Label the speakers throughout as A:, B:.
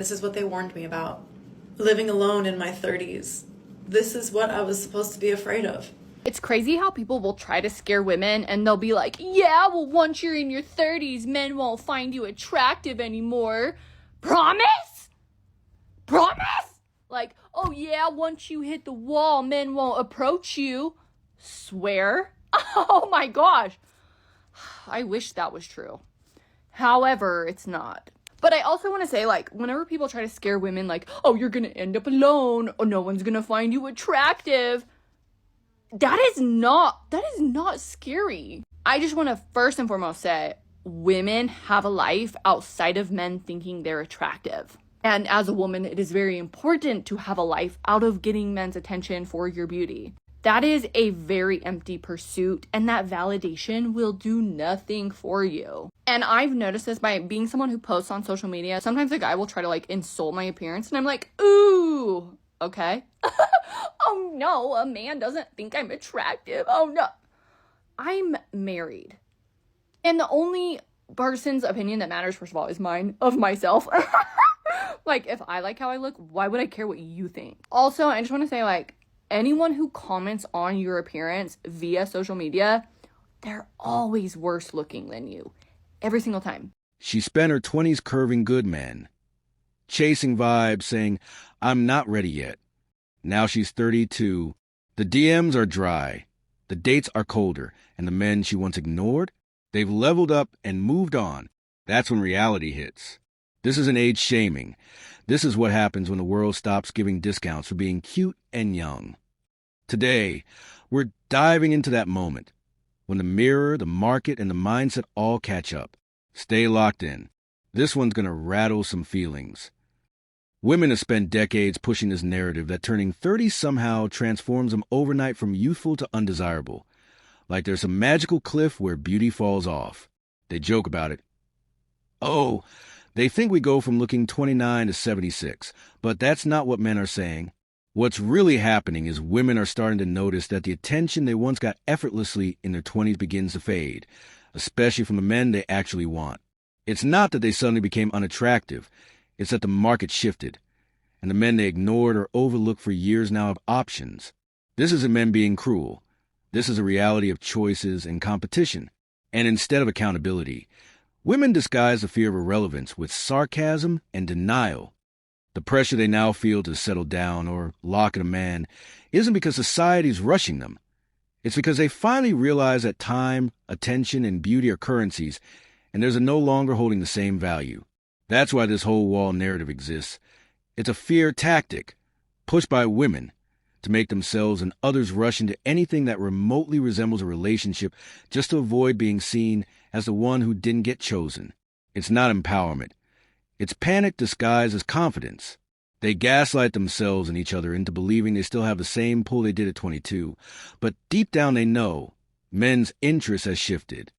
A: This is what they warned me about. Living alone in my 30s. This is what I was supposed to be afraid of.
B: It's crazy how people will try to scare women and they'll be like, yeah, well, once you're in your 30s, men won't find you attractive anymore. Promise? Promise? Like, oh yeah, once you hit the wall, men won't approach you. Swear? Oh my gosh. I wish that was true. However, it's not. But I also want to say, like, whenever people try to scare women, like, oh, you're going to end up alone, or no one's going to find you attractive, that is not scary. I just want to first and foremost say, women have a life outside of men thinking they're attractive. And as a woman, it is very important to have a life out of getting men's attention for your beauty. That is a very empty pursuit, and that validation will do nothing for you. And I've noticed this by being someone who posts on social media. Sometimes a guy will try to, like, insult my appearance, and I'm like, ooh, okay. Oh no, a man doesn't think I'm attractive. Oh no. I'm married. And the only person's opinion that matters, first of all, is mine, of myself. Like, if I like how I look, why would I care what you think? Also, I just want to say, like, anyone who comments on your appearance via social media, they're always worse looking than you. Every single time.
C: She spent her 20s curving good men, chasing vibes, saying, I'm not ready yet. Now she's 32. The DMs are dry. The dates are colder. And the men she once ignored, they've leveled up and moved on. That's when reality hits. This isn't age shaming. This is what happens when the world stops giving discounts for being cute and young. Today, we're diving into that moment when the mirror, the market, and the mindset all catch up. Stay locked in. This one's going to rattle some feelings. Women have spent decades pushing this narrative that turning 30 somehow transforms them overnight from youthful to undesirable. Like there's a magical cliff where beauty falls off. They joke about it. Oh, they think we go from looking 29 to 76, but that's not what men are saying. What's really happening is women are starting to notice that the attention they once got effortlessly in their 20s begins to fade, especially from the men they actually want. It's not that they suddenly became unattractive. It's that the market shifted, and the men they ignored or overlooked for years now have options. This isn't men being cruel. This is a reality of choices and competition. And instead of accountability, women disguise the fear of irrelevance with sarcasm and denial. The pressure they now feel to settle down or lock in a man isn't because society's rushing them. It's because they finally realize that time, attention, and beauty are currencies, and theirs are no longer holding the same value. That's why this whole wall narrative exists. It's a fear tactic, pushed by women, to make themselves and others rush into anything that remotely resembles a relationship just to avoid being seen as the one who didn't get chosen. It's not empowerment. It's panic disguised as confidence. They gaslight themselves and each other into believing they still have the same pull they did at 22. But deep down they know men's interest has shifted.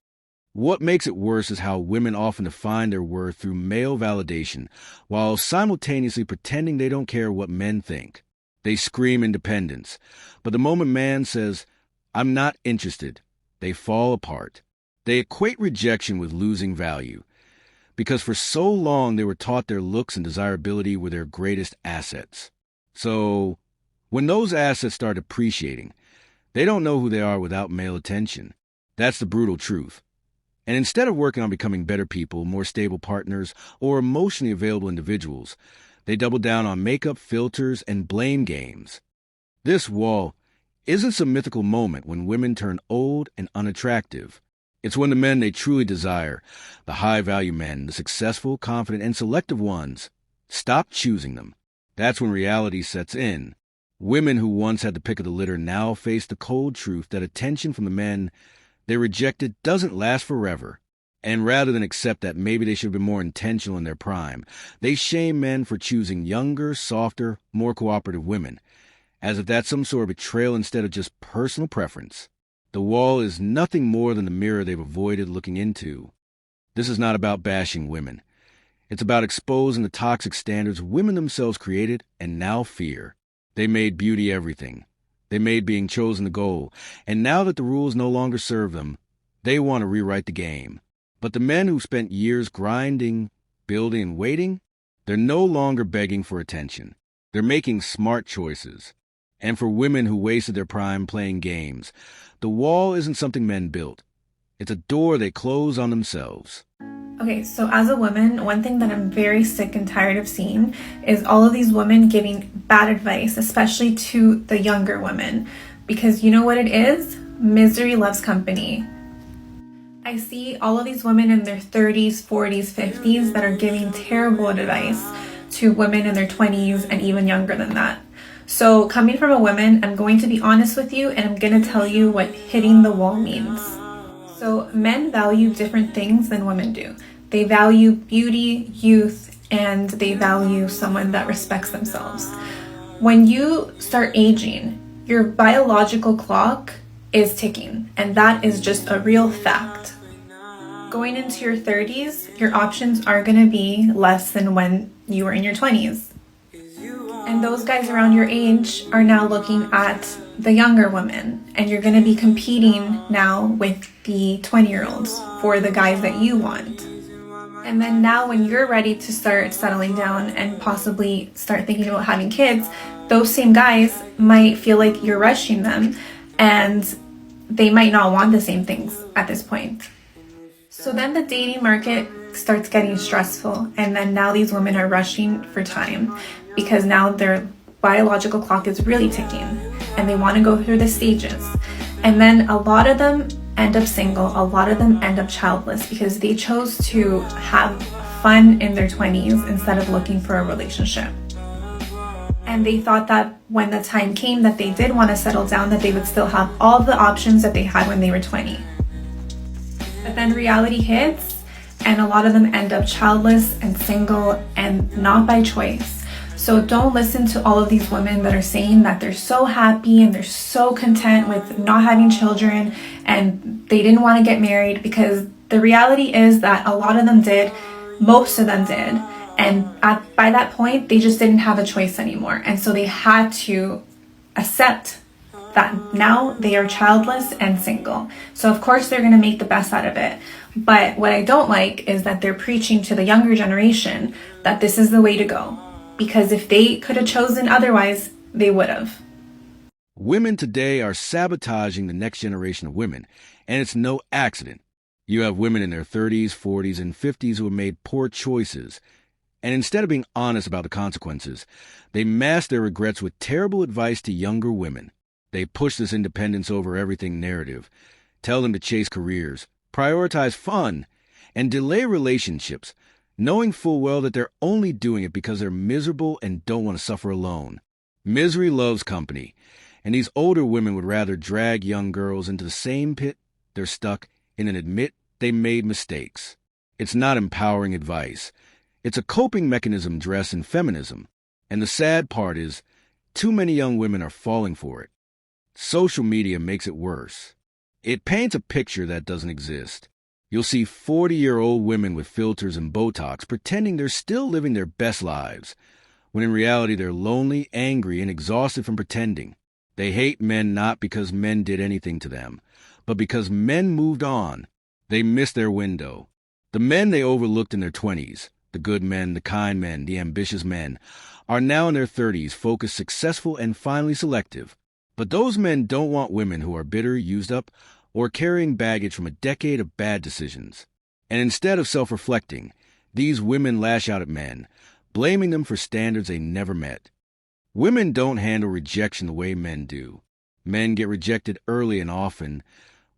C: What makes it worse is how women often define their worth through male validation, while simultaneously pretending they don't care what men think. They scream independence, but the moment man says, I'm not interested, they fall apart. They equate rejection with losing value, because for so long they were taught their looks and desirability were their greatest assets. So, when those assets start appreciating, they don't know who they are without male attention. That's the brutal truth. And instead of working on becoming better people, more stable partners, or emotionally available individuals, they double down on makeup, filters, and blame games. This wall isn't some mythical moment when women turn old and unattractive. It's when the men they truly desire, the high-value men, the successful, confident, and selective ones, stop choosing them. That's when reality sets in. Women who once had the pick of the litter now face the cold truth that attention from the men they rejected doesn't last forever. And rather than accept that maybe they should have been more intentional in their prime, they shame men for choosing younger, softer, more cooperative women, as if that's some sort of betrayal instead of just personal preference. The wall is nothing more than the mirror they've avoided looking into. This is not about bashing women. It's about exposing the toxic standards women themselves created and now fear. They made beauty everything. They made being chosen the goal. And now that the rules no longer serve them, they want to rewrite the game. But the men who spent years grinding, building, and waiting, They're no longer begging for attention. They're making smart choices. And for women who wasted their prime playing games, the wall isn't something men built. It's a door they close on themselves.
D: Okay, so as a woman, one thing that I'm very sick and tired of seeing is all of these women giving bad advice, especially to the younger women. Because you know what it is? Misery loves company. I see all of these women in their 30s, 40s, 50s that are giving terrible advice to women in their 20s and even younger than that. So coming from a woman, I'm going to be honest with you and I'm going to tell you what hitting the wall means. So men value different things than women do. They value beauty, youth, and they value someone that respects themselves. When you start aging, your biological clock is ticking, and that is just a real fact. Going into your 30s, your options are going to be less than when you were in your 20s. And those guys around your age are now looking at the younger women, and you're going to be competing now with the 20-year-olds for the guys that you want. And then now when you're ready to start settling down and possibly start thinking about having kids, those same guys might feel like you're rushing them and they might not want the same things at this point. So then the dating market starts getting stressful, and then now these women are rushing for time because now their biological clock is really ticking and they want to go through the stages. And then a lot of them end up single, a lot of them end up childless because they chose to have fun in their 20s instead of looking for a relationship. And they thought that when the time came that they did want to settle down, that they would still have all the options that they had when they were 20. But then reality hits, and a lot of them end up childless and single, and not by choice. So don't listen to all of these women that are saying that they're so happy and they're so content with not having children and they didn't want to get married, because the reality is that a lot of them did, most of them did. And by that point, they just didn't have a choice anymore. And so they had to accept that now they are childless and single. So of course they're going to make the best out of it. But what I don't like is that they're preaching to the younger generation that this is the way to go. Because if they could have chosen otherwise, they would have.
C: Women today are sabotaging the next generation of women, and it's no accident. You have women in their 30s, 40s, and 50s who have made poor choices. And instead of being honest about the consequences, they mask their regrets with terrible advice to younger women. They push this independence over everything narrative, tell them to chase careers, prioritize fun, and delay relationships, knowing full well that they're only doing it because they're miserable and don't want to suffer alone. Misery loves company, and these older women would rather drag young girls into the same pit they're stuck in and admit they made mistakes. It's not empowering advice. It's a coping mechanism dressed in feminism. And the sad part is, too many young women are falling for it. Social media makes it worse. It paints a picture that doesn't exist. You'll see 40-year-old women with filters and Botox pretending they're still living their best lives, when in reality they're lonely, angry, and exhausted from pretending. They hate men not because men did anything to them, but because men moved on. They missed their window. The men they overlooked in their 20s, the good men, the kind men, the ambitious men, are now in their 30s, focused, successful, and finally selective. But those men don't want women who are bitter, used up, or carrying baggage from a decade of bad decisions. And instead of self-reflecting, these women lash out at men, blaming them for standards they never met. Women don't handle rejection the way men do. Men get rejected early and often.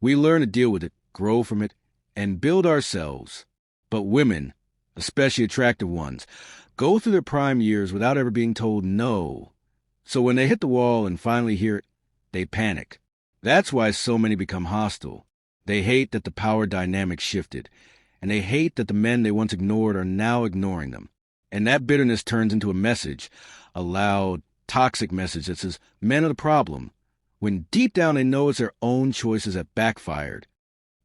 C: We learn to deal with it, grow from it, and build ourselves. But women, especially attractive ones, go through their prime years without ever being told no. So when they hit the wall and finally hear it, they panic. That's why so many become hostile. They hate that the power dynamic shifted, and they hate that the men they once ignored are now ignoring them. And that bitterness turns into a message, a loud, toxic message that says men are the problem, when deep down they know it's their own choices that backfired.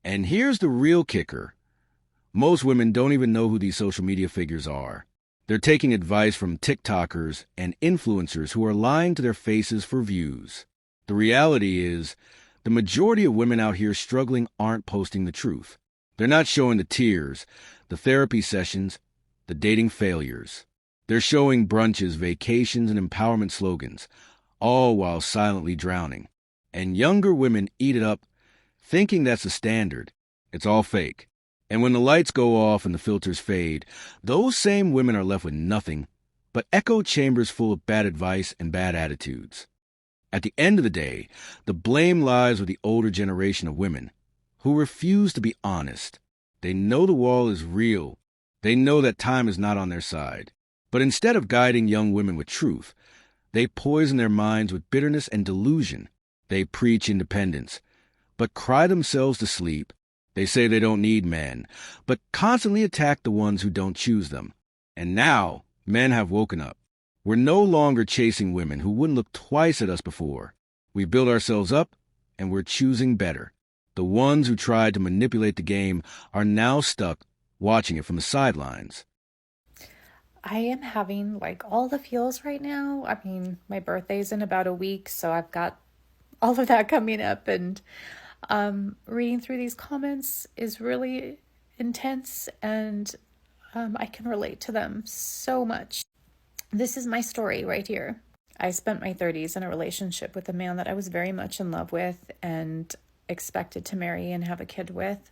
C: And here's the real kicker. Most women don't even know who these social media figures are. They're taking advice from TikTokers and influencers who are lying to their faces for views. The reality is, the majority of women out here struggling aren't posting the truth. They're not showing the tears, the therapy sessions, the dating failures. They're showing brunches, vacations, and empowerment slogans, all while silently drowning. And younger women eat it up, thinking that's the standard. It's all fake. And when the lights go off and the filters fade, those same women are left with nothing but echo chambers full of bad advice and bad attitudes. At the end of the day, the blame lies with the older generation of women who refuse to be honest. They know the wall is real. They know that time is not on their side. But instead of guiding young women with truth, they poison their minds with bitterness and delusion. They preach independence, but cry themselves to sleep. They say they don't need men, but constantly attack the ones who don't choose them. And now, men have woken up. We're no longer chasing women who wouldn't look twice at us before. We build ourselves up, and we're choosing better. The ones who tried to manipulate the game are now stuck watching it from the sidelines.
E: I am having like all the feels right now. I mean, my birthday's in about a week, so I've got all of that coming up, and reading through these comments is really intense, and I can relate to them so much. This is my story right here. I spent my 30s in a relationship with a man that I was very much in love with and expected to marry and have a kid with.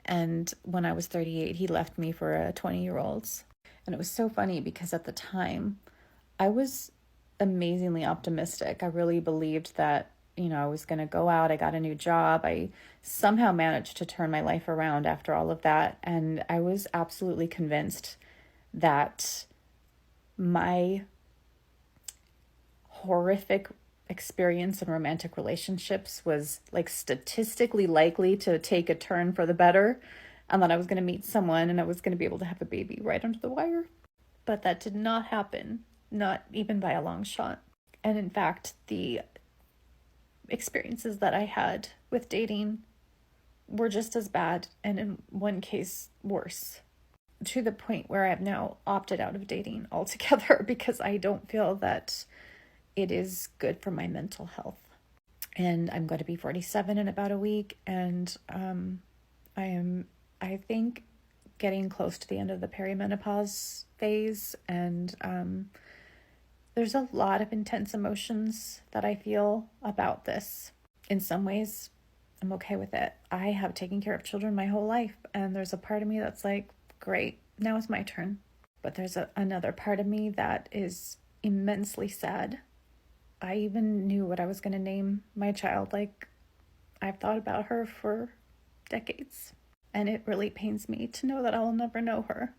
E: And when I was 38, he left me for a 20-year-old's. And it was so funny because at the time, I was amazingly optimistic. I really believed that, I was going to go out. I got a new job. I somehow managed to turn my life around after all of that. And I was absolutely convinced that my horrific experience in romantic relationships was like statistically likely to take a turn for the better, and that I was going to meet someone and I was going to be able to have a baby right under the wire. But that did not happen, not even by a long shot. And in fact, the experiences that I had with dating were just as bad, and in one case worse, to the point where I've now opted out of dating altogether because I don't feel that it is good for my mental health. And I'm going to be 47 in about a week, and I think, getting close to the end of the perimenopause phase, and there's a lot of intense emotions that I feel about this. In some ways, I'm okay with it. I have taken care of children my whole life, and there's a part of me that's like, great, now it's my turn. But there's another part of me that is immensely sad. I even knew what I was going to name my child. Like, I've thought about her for decades, and it really pains me to know that I'll never know her.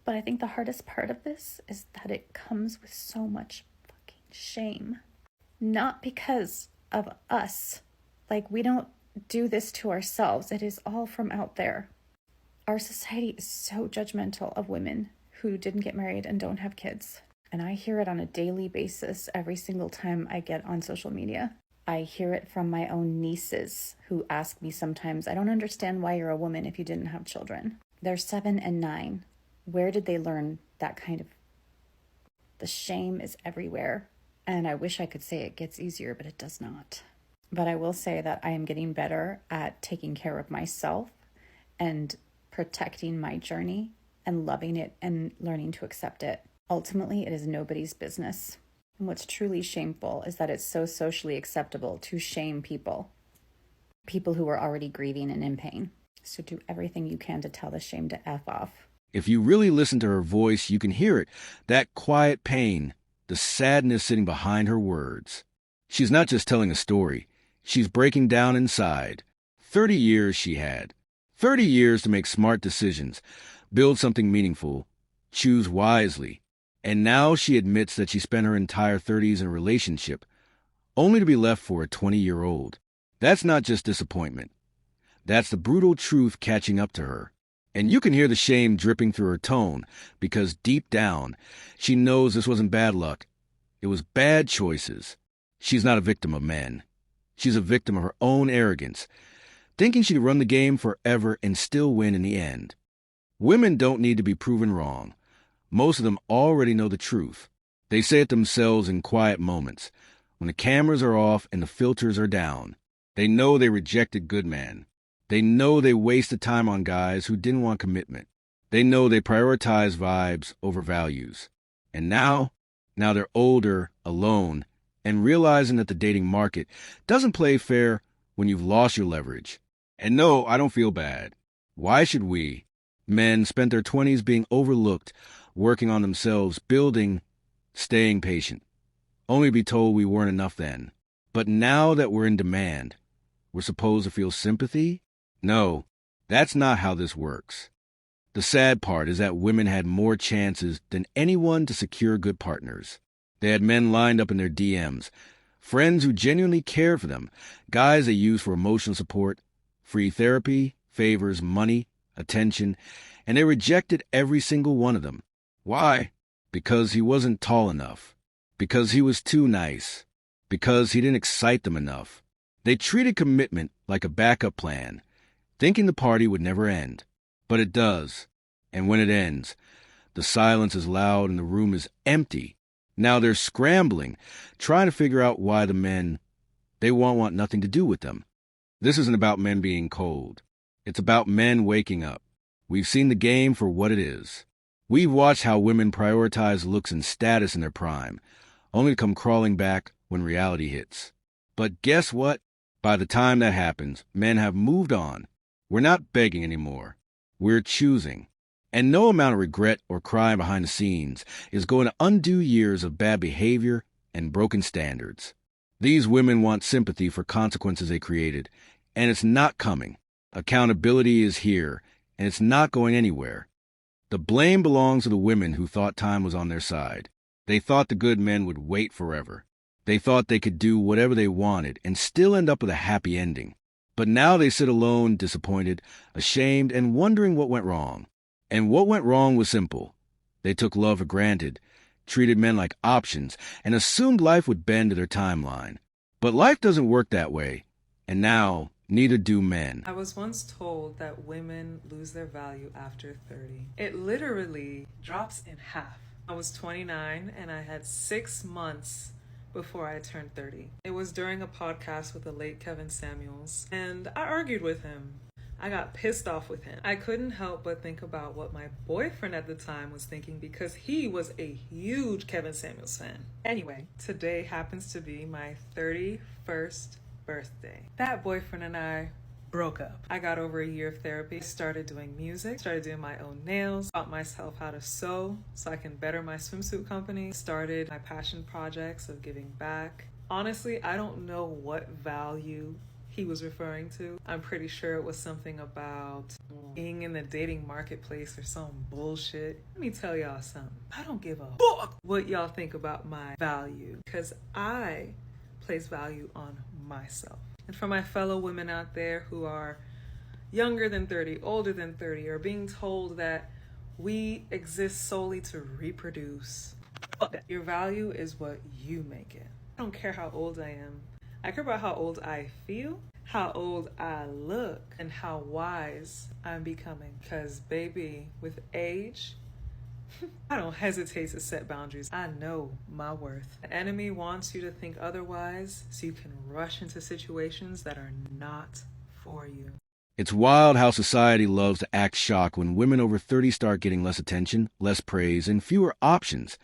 E: But I think the hardest part of this is that it comes with so much fucking shame. Not because of us. Like, we don't do this to ourselves. It is all from out there. Our society is so judgmental of women who didn't get married and don't have kids. And I hear it on a daily basis every single time I get on social media. I hear it from my own nieces who ask me sometimes, I don't understand why you're a woman if you didn't have children. They're 7 and 9. Where did they learn that kind of... The shame is everywhere. And I wish I could say it gets easier, but it does not. But I will say that I am getting better at taking care of myself and protecting my journey and loving it and learning to accept it. Ultimately, it is nobody's business. And what's truly shameful is that it's so socially acceptable to shame people who are already grieving and in pain. So do everything you can to tell the shame to F off.
C: If you really listen to her voice, you can hear it, that quiet pain, the sadness sitting behind her words. She's not just telling a story. She's breaking down inside. 30 years she had. 30 years to make smart decisions, build something meaningful, choose wisely. And now she admits that she spent her entire 30s in a relationship, only to be left for a 20-year-old. That's not just disappointment. That's the brutal truth catching up to her. And you can hear the shame dripping through her tone, because deep down, she knows this wasn't bad luck. It was bad choices. She's not a victim of men. She's a victim of her own arrogance, thinking she'd run the game forever and still win in the end. Women don't need to be proven wrong. Most of them already know the truth. They say it themselves in quiet moments, when the cameras are off and the filters are down. They know they rejected good men. They know they wasted time on guys who didn't want commitment. They know they prioritize vibes over values. And now they're older, alone, and realizing that the dating market doesn't play fair when you've lost your leverage. And no, I don't feel bad. Why should we? Men spent their 20s being overlooked, working on themselves, building, staying patient, only to be told we weren't enough then. But now that we're in demand, we're supposed to feel sympathy? No, that's not how this works. The sad part is that women had more chances than anyone to secure good partners. They had men lined up in their DMs, friends who genuinely cared for them, guys they used for emotional support, free therapy, favors, money, attention, and they rejected every single one of them. Why? Because he wasn't tall enough. Because he was too nice. Because he didn't excite them enough. They treated commitment like a backup plan, thinking the party would never end. But it does. And when it ends, the silence is loud and the room is empty. Now they're scrambling, trying to figure out why the men they want nothing to do with them. This isn't about men being cold. It's about men waking up. We've seen the game for what it is. We've watched how women prioritize looks and status in their prime, only to come crawling back when reality hits. But guess what? By the time that happens, men have moved on. We're not begging anymore. We're choosing. And no amount of regret or crying behind the scenes is going to undo years of bad behavior and broken standards. These women want sympathy for consequences they created, and it's not coming. Accountability is here, and it's not going anywhere. The blame belongs to the women who thought time was on their side. They thought the good men would wait forever. They thought they could do whatever they wanted and still end up with a happy ending. But now they sit alone, disappointed, ashamed, and wondering what went wrong. And what went wrong was simple. They took love for granted, treated men like options, and assumed life would bend to their timeline. But life doesn't work that way. And now, neither do men.
F: I was once told that women lose their value after 30. It literally drops in half. I was 29 and I had 6 months before I turned 30. It was during a podcast with the late Kevin Samuels, and I argued with him. I got pissed off with him. I couldn't help but think about what my boyfriend at the time was thinking because he was a huge Kevin Samuels fan. Anyway, today happens to be my 31st birthday. That boyfriend and I broke up. I got over a year of therapy, started doing music, started doing my own nails, taught myself how to sew so I can better my swimsuit company, started my passion projects of giving back. Honestly, I don't know what value he was referring to. I'm pretty sure it was something about being in the dating marketplace or some bullshit. Let me tell y'all something. I don't give a fuck what y'all think about my value, because I place value on myself. And for my fellow women out there who are younger than 30, older than 30, or being told that we exist solely to reproduce, fuck that. Your value is what you make it. I don't care how old I am. I care about how old I feel, how old I look, and how wise I'm becoming. Because, baby, with age, I don't hesitate to set boundaries. I know my worth. The enemy wants you to think otherwise so you can rush into situations that are not for you.
C: It's wild how society loves to act shocked when women over 30 start getting less attention, less praise, and fewer options,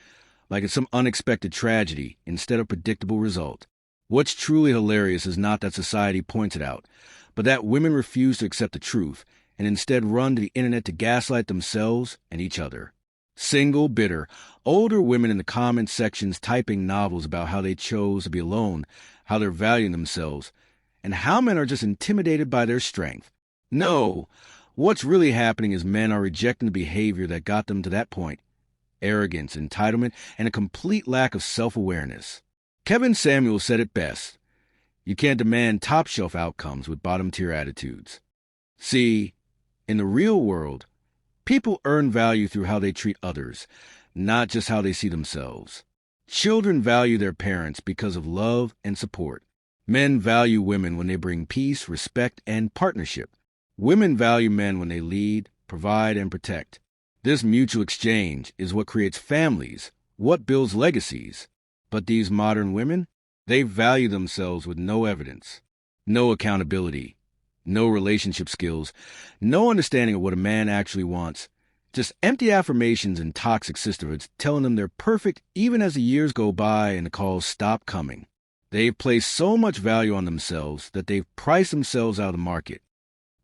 C: like it's some unexpected tragedy instead of predictable result. What's truly hilarious is not that society points it out, but that women refuse to accept the truth and instead run to the internet to gaslight themselves and each other. Single, bitter, older women in the comment sections typing novels about how they chose to be alone, how they're valuing themselves, and how men are just intimidated by their strength. No, what's really happening is men are rejecting the behavior that got them to that point. Arrogance, entitlement, and a complete lack of self-awareness. Kevin Samuels said it best. You can't demand top-shelf outcomes with bottom-tier attitudes. See, in the real world, people earn value through how they treat others, not just how they see themselves. Children value their parents because of love and support. Men value women when they bring peace, respect, and partnership. Women value men when they lead, provide, and protect. This mutual exchange is what creates families, what builds legacies. But these modern women, they value themselves with no evidence, no accountability, no relationship skills, no understanding of what a man actually wants, Just empty affirmations and toxic sisterhoods telling them they're perfect even as the years go by and the calls stop coming. They've placed so much value on themselves that they've priced themselves out of the market.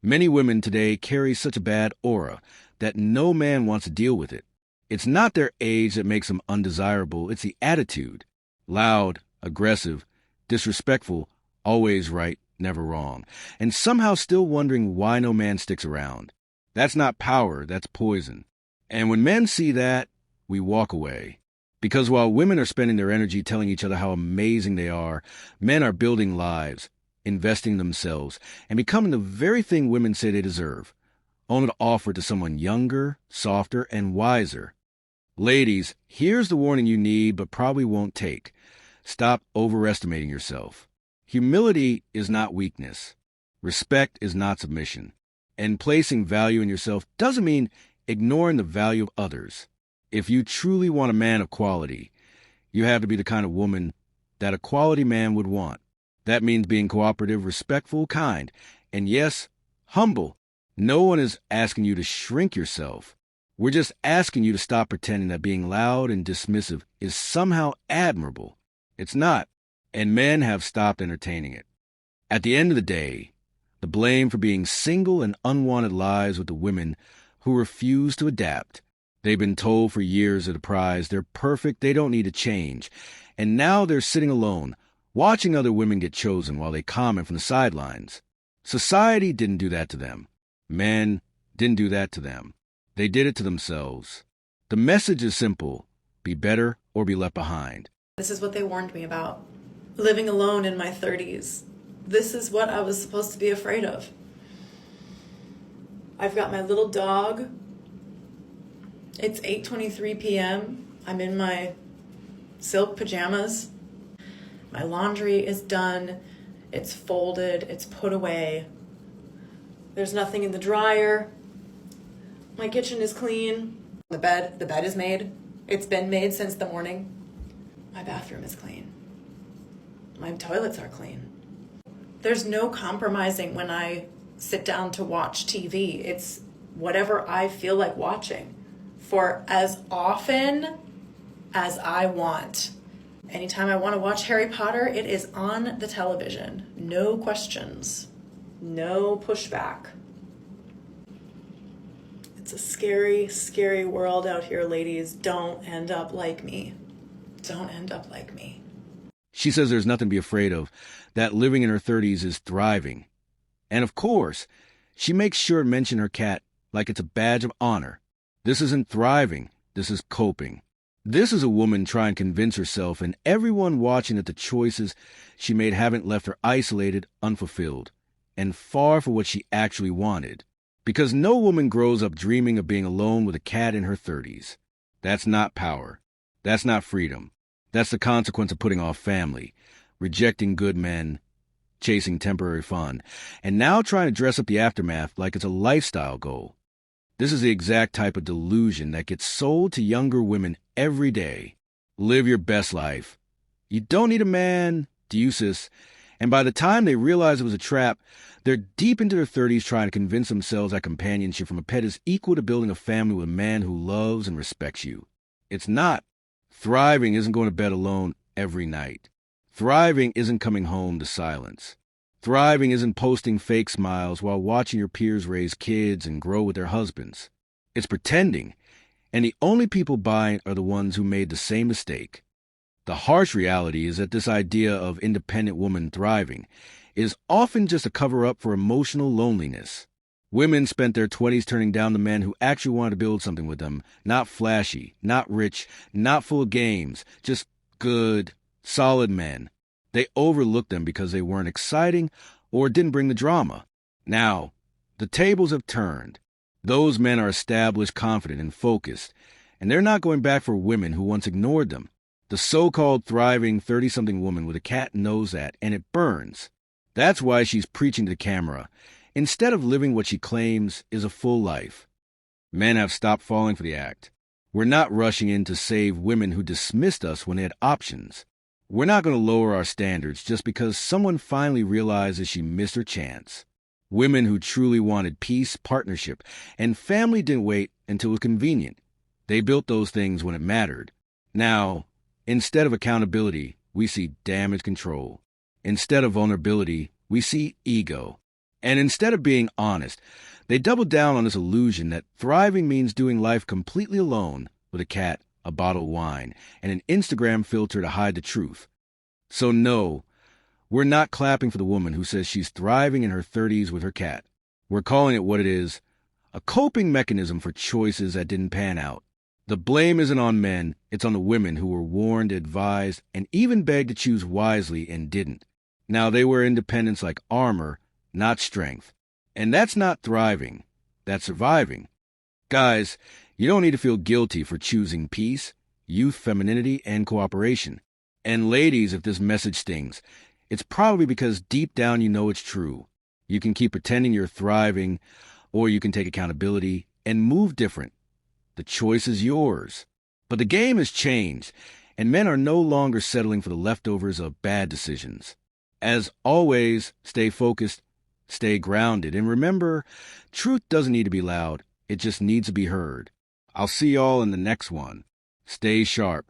C: Many women today carry such a bad aura that no man wants to deal with it. It's not their age that makes them undesirable, it's the attitude. Loud, aggressive, disrespectful, always right, never wrong, and somehow still wondering why no man sticks around. That's not power, that's poison. And when men see that, we walk away. Because while women are spending their energy telling each other how amazing they are, men are building lives, investing in themselves, and becoming the very thing women say they deserve, only to offer it to someone younger, softer, and wiser. Ladies, here's the warning you need but probably won't take. Stop overestimating yourself. Humility is not weakness. Respect is not submission. And placing value in yourself doesn't mean ignoring the value of others. If you truly want a man of quality, you have to be the kind of woman that a quality man would want. That means being cooperative, respectful, kind, and yes, humble. No one is asking you to shrink yourself. We're just asking you to stop pretending that being loud and dismissive is somehow admirable. It's not, and men have stopped entertaining it. At the end of the day, the blame for being single and unwanted lies with the women who refuse to adapt. They've been told for years at the prize they're perfect, they don't need to change. And now they're sitting alone, watching other women get chosen while they comment from the sidelines. Society didn't do that to them. Men didn't do that to them. They did it to themselves. The message is simple: be better or be left behind.
A: This is what they warned me about. Living alone in my 30s. This is what I was supposed to be afraid of. I've got my little dog. It's 8:23 p.m. I'm in my silk pajamas. My laundry is done. It's folded. It's put away. There's nothing in the dryer. My kitchen is clean. The bed is made. It's been made since the morning. My bathroom is clean. My toilets are clean. There's no compromising when I sit down to watch TV. It's whatever I feel like watching for as often as I want. Anytime I want to watch Harry Potter, it is on the television. No questions. No pushback. It's a scary, scary world out here, ladies. Don't end up like me. Don't end up like me.
C: She says there's nothing to be afraid of, that living in her 30s is thriving. And of course, she makes sure to mention her cat like it's a badge of honor. This isn't thriving, this is coping. This is a woman trying to convince herself and everyone watching that the choices she made haven't left her isolated, unfulfilled, and far from what she actually wanted. Because no woman grows up dreaming of being alone with a cat in her 30s. That's not power. That's not freedom. That's the consequence of putting off family, rejecting good men, chasing temporary fun, and now trying to dress up the aftermath like it's a lifestyle goal. This is the exact type of delusion that gets sold to younger women every day. Live your best life. You don't need a man, deuces. And by the time they realize it was a trap, they're deep into their 30s trying to convince themselves that companionship from a pet is equal to building a family with a man who loves and respects you. It's not. Thriving isn't going to bed alone every night. Thriving isn't coming home to silence. Thriving isn't posting fake smiles while watching your peers raise kids and grow with their husbands. It's pretending, and the only people buying are the ones who made the same mistake. The harsh reality is that this idea of independent woman thriving is often just a cover-up for emotional loneliness. Women spent their 20s turning down the men who actually wanted to build something with them, not flashy, not rich, not full of games, just good, solid men. They overlooked them because they weren't exciting or didn't bring the drama. Now, the tables have turned. Those men are established, confident, and focused, and they're not going back for women who once ignored them. The so-called thriving 30-something woman with a cat knows that, and it burns. That's why she's preaching to the camera, instead of living what she claims is a full life. Men have stopped falling for the act. We're not rushing in to save women who dismissed us when they had options. We're not going to lower our standards just because someone finally realizes she missed her chance. Women who truly wanted peace, partnership, and family didn't wait until it was convenient. They built those things when it mattered. Now, instead of accountability, we see damage control. Instead of vulnerability, we see ego. And instead of being honest, they doubled down on this illusion that thriving means doing life completely alone with a cat, a bottle of wine, and an Instagram filter to hide the truth. So no, we're not clapping for the woman who says she's thriving in her 30s with her cat. We're calling it what it is, a coping mechanism for choices that didn't pan out. The blame isn't on men, it's on the women who were warned, advised, and even begged to choose wisely and didn't. Now they wear independence like armor, not strength. And that's not thriving, that's surviving. Guys, you don't need to feel guilty for choosing peace, youth, femininity, and cooperation. And ladies, if this message stings, it's probably because deep down you know it's true. You can keep pretending you're thriving, or you can take accountability and move different. The choice is yours. But the game has changed, and men are no longer settling for the leftovers of bad decisions. As always, stay focused, stay grounded, and remember, truth doesn't need to be loud, it just needs to be heard. I'll see y'all in the next one. Stay sharp.